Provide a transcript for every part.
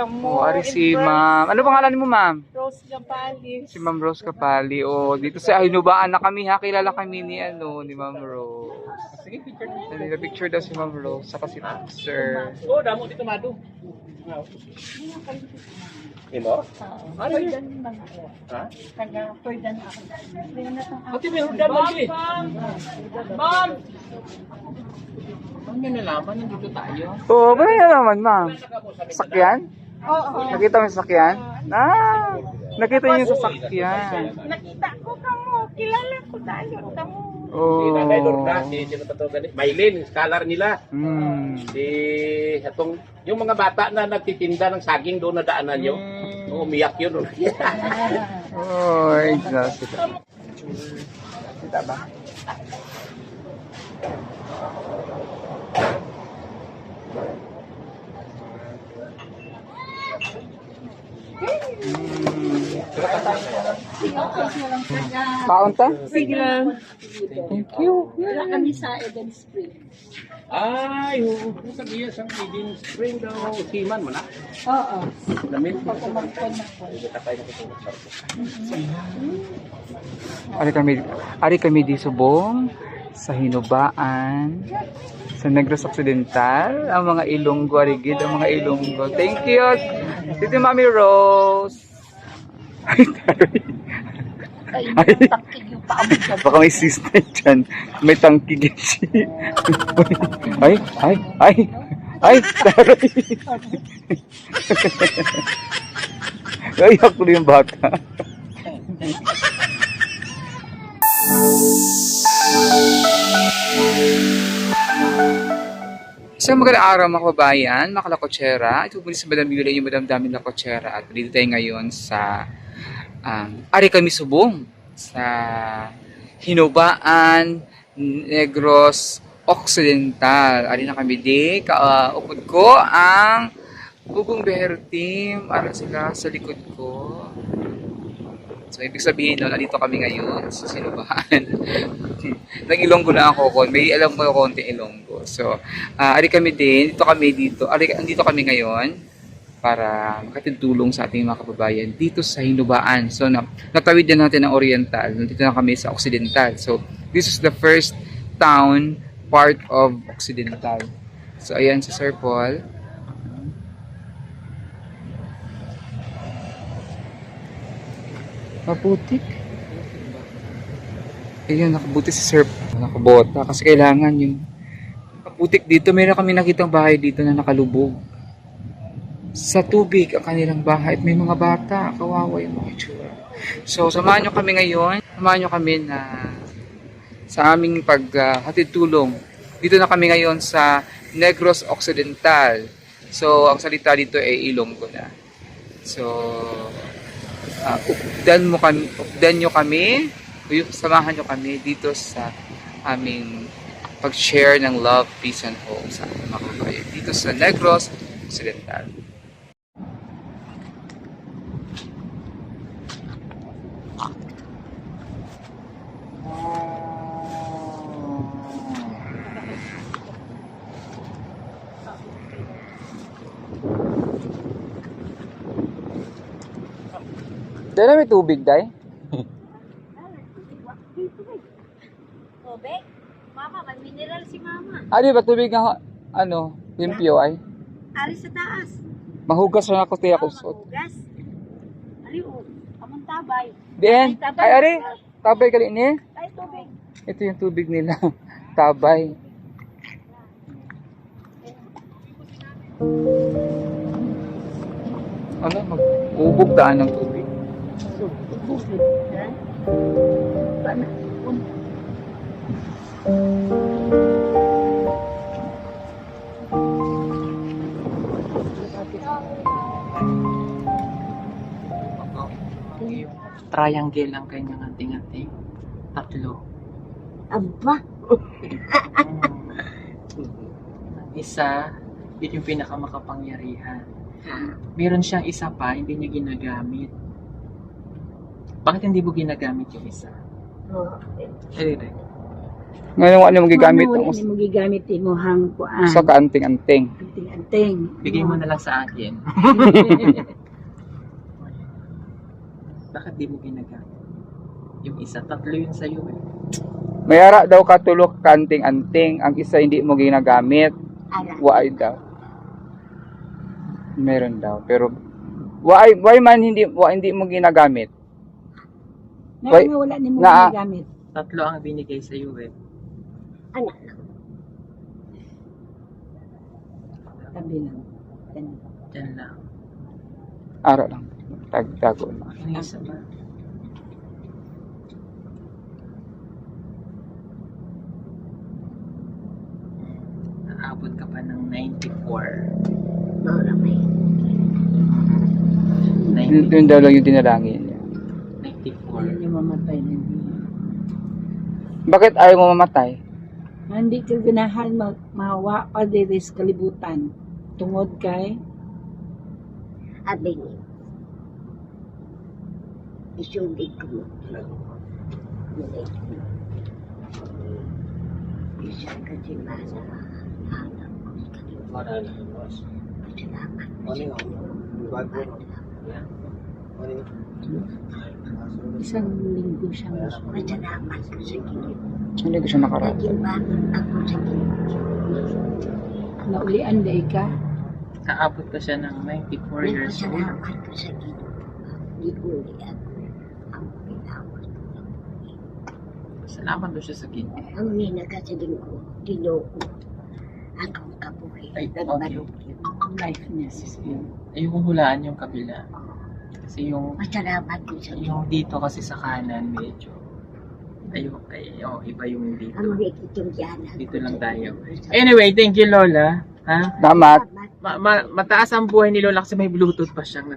Tamo. Ari si Ma'am. Ano pangalan mo, Ma'am? Rose Gabali. Si Ma'am Rose Kapali. Dito sa Hinubaan na kami ha. Kilala kami ni Ma'am Rose. Sige, picture na. Nila picture daw si Ma'am Rose. Saka si Sir. Oo, damo dito mado. Ino? Ano yun? Ha? Taga-Perdan ako. Ate, meron daman eh. Ma'am! Ang nyo nalaman, nandito tayo. Oo, ba yan naman, Ma'am? Sakyan? Oo. Nakita mo yung sakyan? Nakita niyo yung sasakyan. Nakita ko kamo. Kilala ko tayo. Tamo. Si Tatay Lorda, sino pa ito ganit? Maylin, scholar nila. Si, itong, yung mga bata na nagtitinda ng saging doon na daanan nyo. Umiyak yun. Exhausted. Kita ba? Kaunta? Sige lang. Thank you. Wala kami sa Eden Spring. Ay, sabihin sa Eden Spring daw, Siman mo na. Oo. Lamin. Pagkumampon na ko. Ari kami di Subong sa Hinubaan sa Negros Occidental, ang mga Ilonggo, arigid ang mga Ilonggo. Thank you. Dito Mami Rose. Ay, Terry. Ay, yung takig yung paabot ka. Baka may sister dyan. May tangkig yan siya. Ay, Terry. Ay, ako yung bata. Isang magandang araw mga kababayan, mga kalakotsera. Ito po si Madam Yula, yung Madam Dami Lakotsera. At dito tayo ngayon sa Ari kami Subong sa Hinubaan, Negros Occidental. Ari na kami di. Kaupod ko ang Bugong Behero Team. Ara sila sa likod ko. So, ibig sabihin, nandito kami ngayon sa Hinubaan. Nag-Ilonggo na ako. May alam ko konti Ilonggo. So, ari kami din. Andito kami ngayon para makatutulong sa ating mga kababayan dito sa Hinubaan. So, natawid na natin ang Oriental. Nandito na kami sa Occidental. So, this is the first town part of Occidental. So, ayan si Sir Paul. Maputik. Ayan, nakabuti si Sir. Nakabota. Kasi kailangan yung maputik dito. Meron kami nakitang bahay dito na nakalubog. Sa tubig ang kanilang bahay. At may mga bata. Kawawa yung mga itsura. So, samahan nyo kami ngayon. Samahan nyo kami na sa aming paghatid tulong. Dito na kami ngayon sa Negros Occidental. So, ang salita dito ay Ilonggo na. So, updan nyo kami, samahan nyo kami dito sa aming pag-share ng love, peace, and hope sa mga kababayan dito sa Negros Occidental. Dala may tubig, Day? Tubig? Mama, may mineral si Mama. Di ba tubig na, limpyo ay? Ari sa taas. Mahugas na ako, tiyak usot. Gas. Ari o. Among tabay. Diyan, ari, tabay kali ni. Ay, tubig. Ito yung tubig nila, tabay. Mag-ubog daan ng tubig. Triangle ang kanyang anting-anting. Tatlo. Aba. Isa, yun yung pinakamakapangyarihan. Meron siyang isa pa, hindi niya ginagamit. Bakit hindi mo ginagamit yung isa? Oh. Dali. Ngayon wala mo gigamit Wala ang ni mo gigamit imuhang kuan. sa kaanting-anting. Anting-anting. Bigay mo na lang sa akin. Bakit di mo ginagamit? Yung isa, tatlo yun sa'yo eh. Mayara daw katulok kaanting-anting, ang isa hindi mo ginagamit. Ara. Why daw? Meron daw, pero why man hindi mo ginagamit? Why- Nga wala ni mo nga- gigamit. Tatlo ang binigay sa'yo eh. Anak. Tabi lang. Ganun. Diyan lang. Ara lang. Tago na. Ano yung isa ba? Naabot ka pa ng 94. Mawala may. 90, Yun daw lang yung dinalangin niya. 94. Hindi mamatay na niya. Bakit ayaw mo mamatay? Hindi ka ganahan mawa pa diri sa kalibutan. Tungod kay abing isugid ko mo. Isa ka si Masa. Hanap ko sa kalibutan. Salamat. Isang linggo siyang masalamat ko sa gilid. Hindi ko siya nakarating. Naging bangon ako sa gilid. Naulian day ka? Naabot pa siya ng 94 years old. Nagpasalamat ko sa gilid. Giuli ako. Ang pinawat. Salamat doon siya sa Ginoo. Ang ninagasiling ko, Ginoo ko. Akong kabuhi. Ay, Nagbalog yung life niya si Sion. Ayokong hulaan yung kabila. Kasi yung Masalamat ko sa Ginoo. yung dito kasi sa kanan medyo iba yung dito. Ang mga ikitong diyan. Dito lang tayo. Anyway, thank you Lola. Ha? Salamat. Mataas ang buhay ni Lola kasi may Bluetooth pa siyang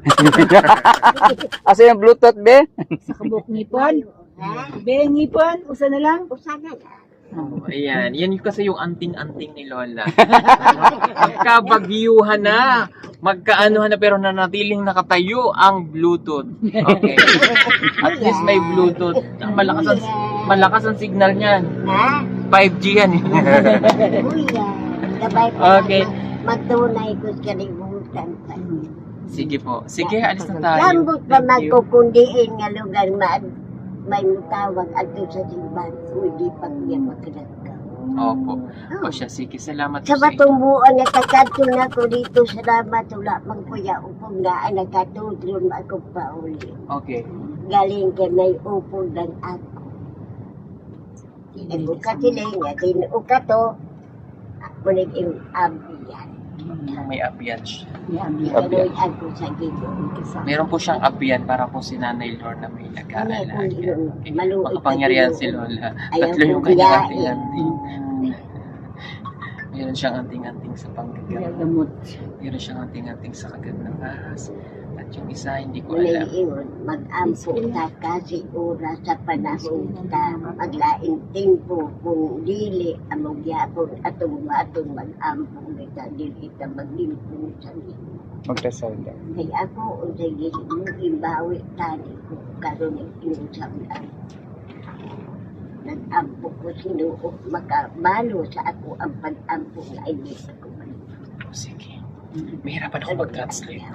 Asa yung Bluetooth, be? Sa kabuk ngipon. Be, ngipon. Usa na lang. Usa na lang. Oh, ayan. Yan kasi yung anting-anting ni Lola. Magkabagyuhan na. Magkaanuhan na pero nanatiling nakatayo ang Bluetooth. Okay. At least may Bluetooth. Ang malakas ang signal niyan. Ha? 5G yan. Kuya. Gabay ko. Okay. Magtunay ko sa kalibutan. Sige po. Sige, alis na tayo. Lambot pa Thank you. magkukundiin nga lugar may mutawag ato sa simbahan. Hindi pa niya makinagka. Opo. O siya, sige. Salamat po Sa sa inyo. matumbuan na kakadto na ko dito, salamat wala magkuya upong na nakatudron ako pa uli. Okay. Galing ka may upong ng ako. Ako katiling nga, tinuka to, mulig yung abiyan. May abiyan siya. Gano'n ako sa gigong kasama. Meron po siyang abiyan para po si Nanay Lorna may nag-aalaga. Okay. Maluit Makapangyarihan na si Lola. Ayaw Tatlo yung ko kanyang kuyain. anting-anting. Meron siyang anting-anting sa panggagamot. Gamot. Meron siyang anting-anting sa kagat ng ahas. At yung isa, hindi ko alam. Mulig mag-ampo ta kasi oras sa panahon ta maglaing tempo kung dili among yapon atong mag-ampo kita dili ta maglimpong sa Ginoo. Magdasal daw. Kay ako unsay gili mo imbawi tani ko karon ang inusab na. Nag-ampo ko Ginoo makabalo sa ako ang pag-ampo nga hindi ako Sige. Mahirapan ako mag-translate.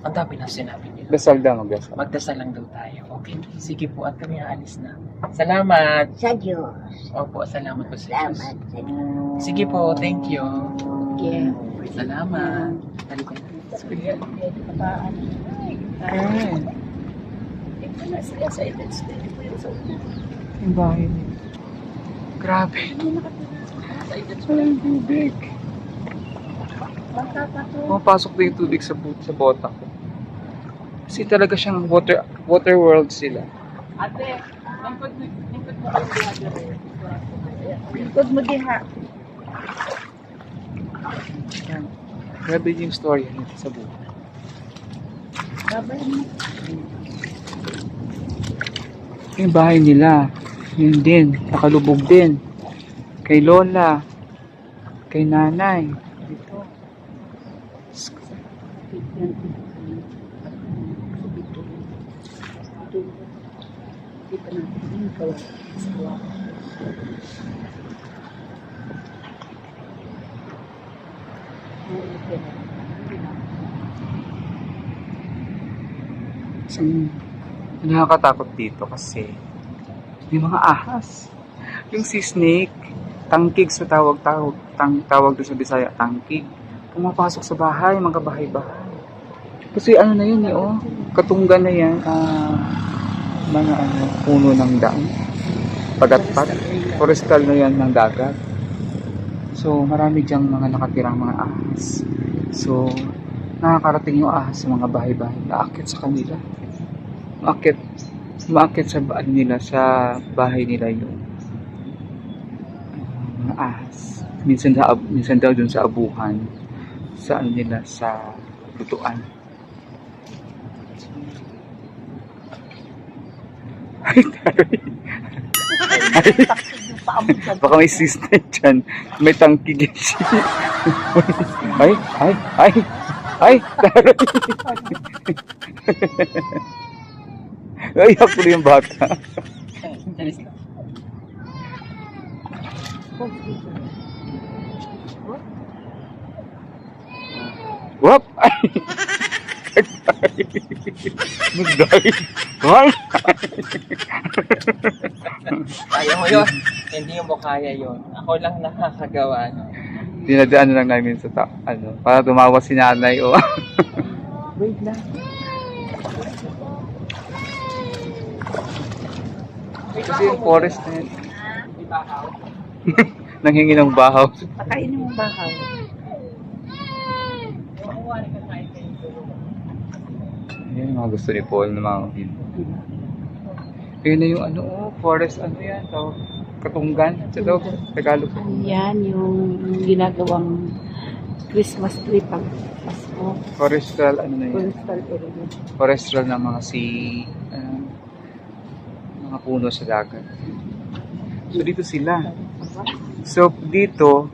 Ang dami na sinabi niyo. Dasal daw, magdasal. Magdasal lang daw tayo. Okay. Sige po at kami aalis na. Salamat. sa Diyos. Opo, salamat po sa Diyos. Salamat sa Diyos. Sige po, thank you. Okay. Salamat. Halika na. Yung bahay niya. Grabe. Walang tubig. Pumapasok na yung tubig sa bota ko. Kasi talaga siyang water world sila. Ate, lingkod mo kayo diha. Likod mo diha. Yan. Grabe yung story nito sa buhay. Babay mo. Yung bahay nila, yun din, nakalubog din. Kay Lola, kay Nanay. Dito. Di pa natin yung kawan. So, nakakatakot dito kasi yung mga ahas. Yung sea snake, tangkig sa tawag doon sa Bisaya, tangkig. Pumapasok sa bahay, mga bahay-bahay. Kasi ano na yun katunggan na yan, mga puno ng daan. Pagatpat, forestal na yan ng dagat. So, marami diyang mga nakatirang mga ahas. So, nakakarating yung ahas sa mga bahay-bahay, naakit sa kanila. Maakit sa bahay nila yung mga ahas. Minsan daw dun sa abuhan, sa lutuan. Ay, taray. Baka may sister dyan. May tangkig yan siya. Ay, taray. Ay, ako na yung bata. Wap! Ay! Mag-dive! Ay! Kaya mo yun. Hindi mo kaya yun. Ako lang nakakagawa. Dinadaan lang namin sa para tumawa si nanay Wait lang. Kasi yung forest na yun. Nanghingi ng bahaw. Pakainin mo bahaw. Yan yung mga gusto ni Paul na mga video. Ayun na yung forest, yan, katunggan, sa Tagalog. Yan yung ginagawang Christmas tree pag Pasko. Forestal, na yun. Forestal area. Forestal ng mga mga puno sa dagat. So, dito sila. So, dito,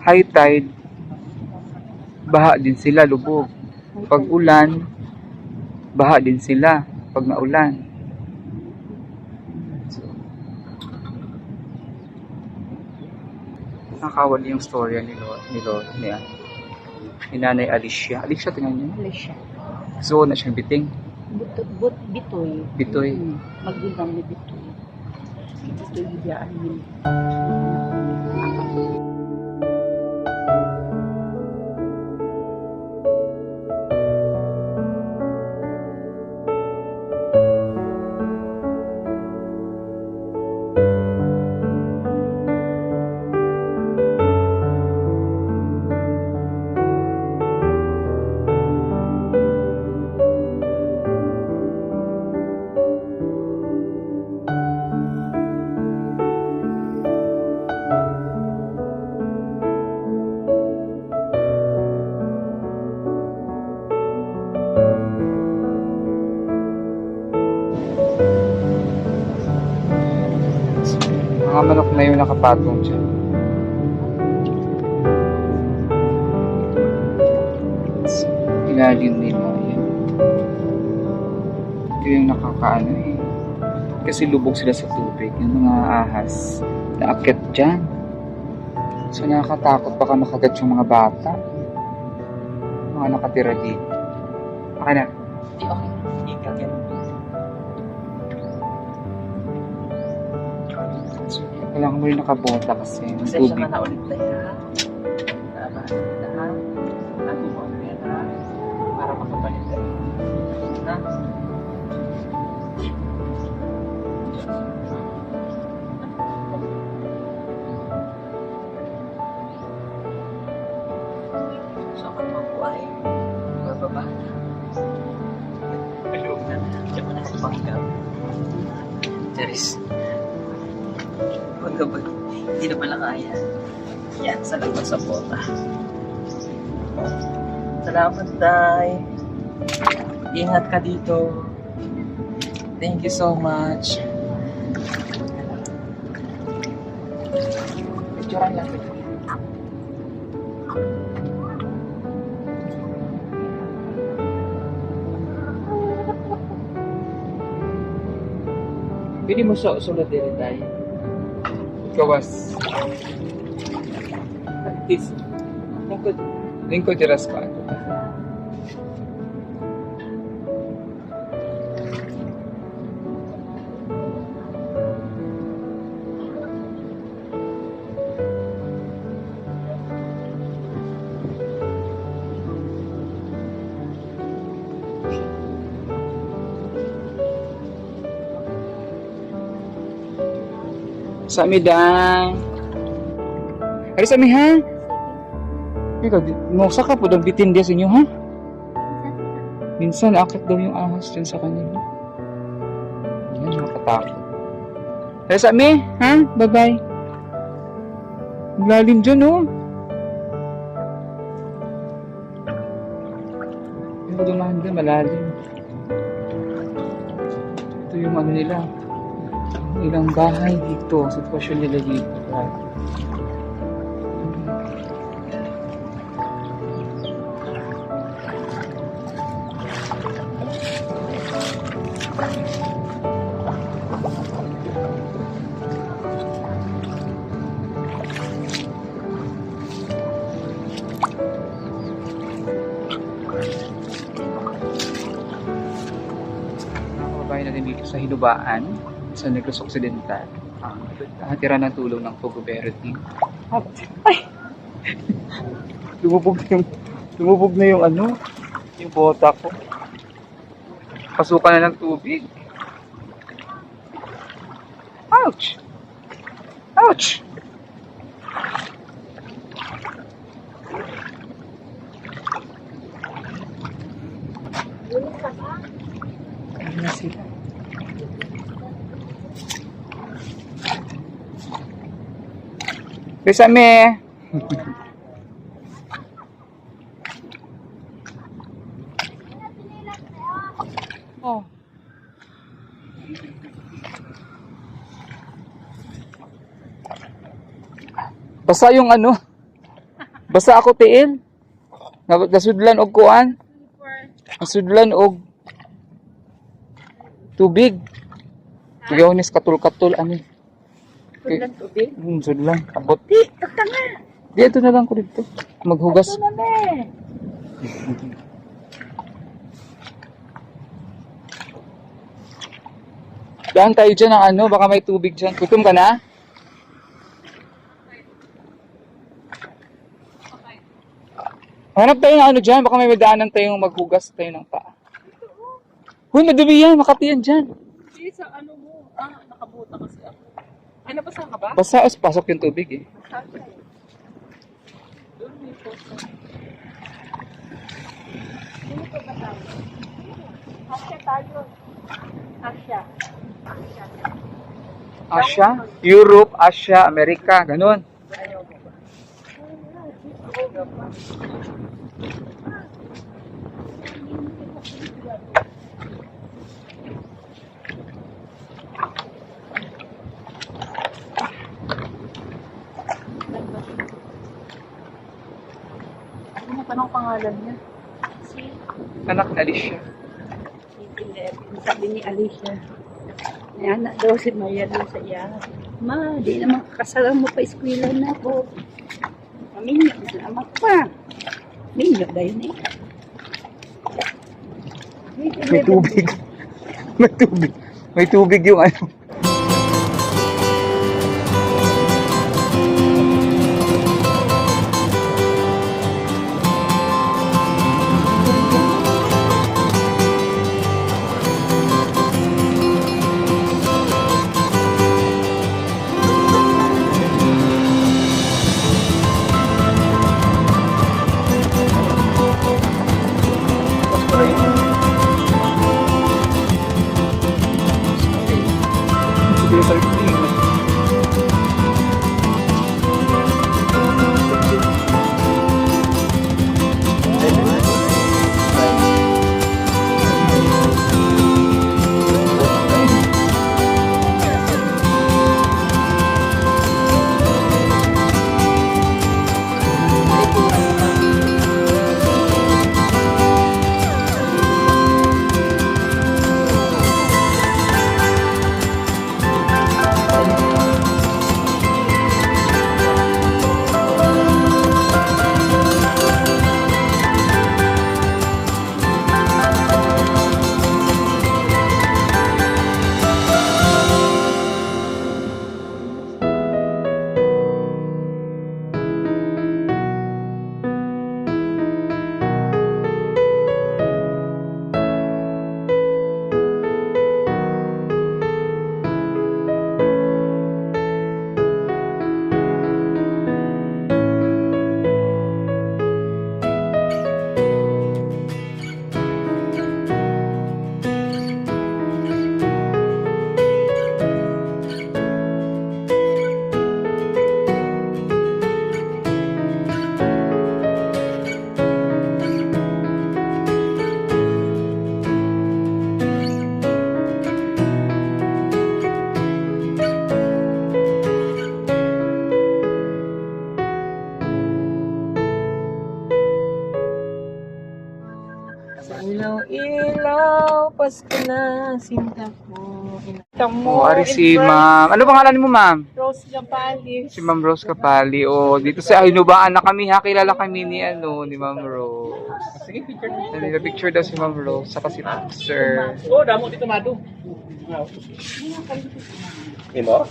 high tide, baha din sila, lubog. Pag ulan, baha din sila pag naulan. So, nakakawali yung storya ni Nanay Alicia. Alicia, tingnan niyo. Alicia. So, na siyang biting. Bitoy. Bitoy. Magbilang ni Bitoy. Bitoy idaan yun. Mga manok na yung nakapatong dyan. Ilalim nila. Yan. Ito yung nakakaano Kasi lubog sila sa tubig. Yung mga ahas na akit dyan. So nakakatakot, baka makagat yung mga bata. Mga nakatira dito. Okay na. Hindi kagat. Kailangan mo rin nakabota kasi yung Pasensya tubig. ka na ulit tayo, ha? Tama na, ha? Lagi mo ang pera para makapalit tayo. Ha? So, kapag po ay bababa na. Ayun na. Diyan mo na sa panggap. Charis. Pagkabag, hindi na pala kaya. Yan, salamat sa bota. Salamat, Day. Ingat ka dito. Thank you so much. Picturean lang. Pwede mo sulat din tayo. Gawas. Is, lingkod. Lingkod diras pa. Sa midang. Ari sa mi ha. Ikaw, mausa ka po daw bitin dia sa inyo ha. Minsan akit daw yung ahas dyan sa kanila. Yan, makatakot. Ari sa mi ha. Bye bye. Lalim dyan oh. Yung dumahan dyan malalim. Ito yung ano nila. Ilang bahay dito, sitwasyon nila dito. Kababayan natin dito sa Hinubaan, sa Negros Occidental, hatira ng tulong ng Pugo Berti. Ay! lumubog na yung ano, yung bota ko. Pasukan na ng tubig. Ouch! Ouch! Ano na sila? Besame. Oh. Basa yung ano? Basa ako tiil. Nasudlan og kuan. Nasudlan og tubig. Tugaw katul-katul ano. Sudlan tubig. Sudlan. Abot. Takta nga. Dito na lang ko dito. Maghugas. Ito na be. Daan tayo dyan ng ano, baka may tubig dyan. Gutom ka na? Hanap tayo ng ano dyan, baka may madaanan tayong maghugas tayo ng paa. Huy, madumi yan, makati yan dyan. Hindi sa ano mo. Nakabuta kasi ako. Ay, nabasa ka ba? Basta, pasok yung tubig eh. Doon may post. Asya tayo. Asya. Asia, Europe, Asia, Amerika, ganun. Ano pa ng pangalan niya? Si Anak ni Alicia. Sabi ni Alicia. Yan na daw si Maya doon sa iya. Ma, di naman kakasalan mo pa eskwela na ako. Aminyo na naman pa. Minyo dahil eh. May tubig. May tubig. May tubig yung ano. ng ilaw, Pasko na, sinta ko. Oh, ari si ma'am. Ano pangalan mo, ma'am? Rose Gapali. Si Ma'am Rose Kapali. Oh, dito sa Hinubaan na kami ha. Kilala kami ni Ma'am Rose. Sige, picture. Picture daw si Ma'am Rose saka si Sir. Oh, damo dito madu. Imo?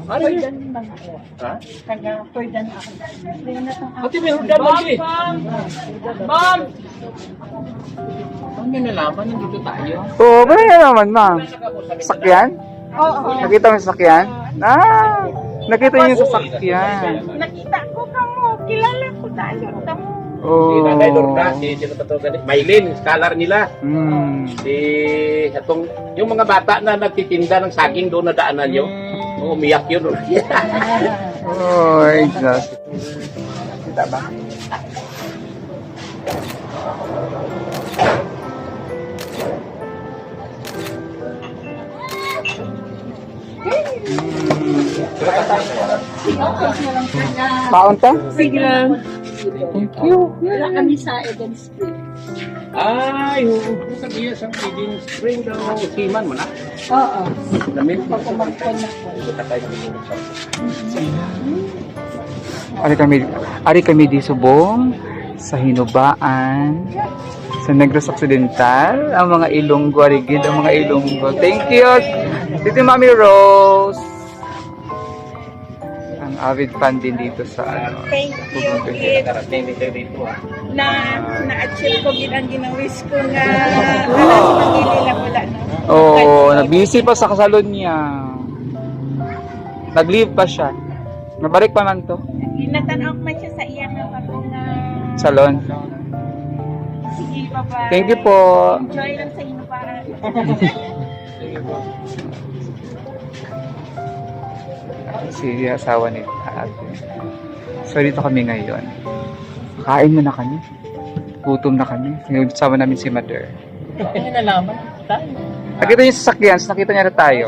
Ano yun? Pwede ba nga? Ha? Taga, pwede na ako. Hindi na itong Ate, meron dyan lagi. Ma'am! Ano nyo nalaman? Nandito tayo. Oh, ba yan naman, ma'am? Sakyan? Oo. Nakita mo yung sasakyan? Ah, nakita niyo yung sasakyan. Nakita ko ka mo. Kilala ko tayo. Tamo. Si Oh. Nanay Lorda, sino pa to ganit? Maylin, scholar nila. Si atong yung mga bata na nagtitinda ng saging doon na daanan nyo. Umiyak yun. Oh, just. Kita ba? Kaon ta? Sige lang. Thank you. Wala kami sa Eden Street. Ay, sabihin sa feeding spring daw. Siman mo na. Oo. Lamin. Pagkumampon na po. Ari kami di subong sa Hinubaan sa Negros Occidental, ang mga Ilonggo, arigid ang mga Ilonggo. Thank you, Tito Mami Rose. Ang avid fan din dito sa Thank you, kid. Nakarating dito dito. Na-achieve ko gid ang ginawis ko nga alas pagili lang wala no. Oh, na-busy pa sa kasalon niya. Nag-leave pa siya. Nabalik pa man to. Ginatanaw man siya sa iyang nga Salon. sige, bye-bye. Thank you po. Enjoy lang sa inyo para. Si asawa ni ate. So dito kami ngayon. Kain mo na kami. Gutom na kami. Ngayon sama namin si Mother. Ano nyo nalaman? Tayo. Nakita niyo sa sasakyan, nakita niya na tayo.